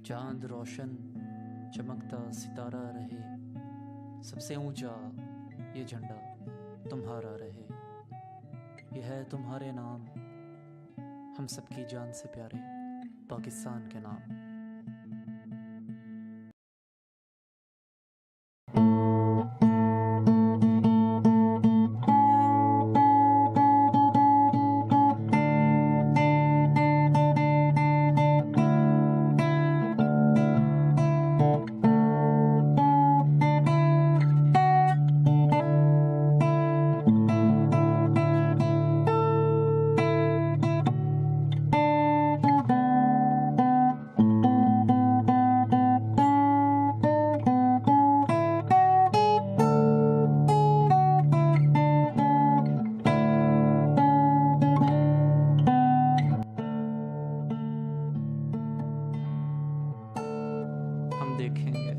चांद रोशन चमकता सितारा रहे, सबसे ऊंचा ये झंडा तुम्हारा रहे। यह है तुम्हारे नाम, हम सबकी जान से प्यारे पाकिस्तान के नाम। हम देखेंगे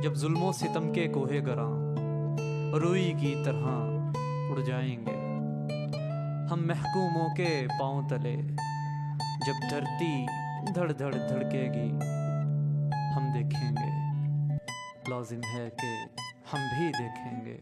जब जुल्मों सितम के कोहे गरां रुई की तरह उड़ जाएंगे। हम महकूमों के पांव तले जब धरती धड़ धड़ धड़केगी, हम देखेंगे। लाजिम है कि हम भी देखेंगे।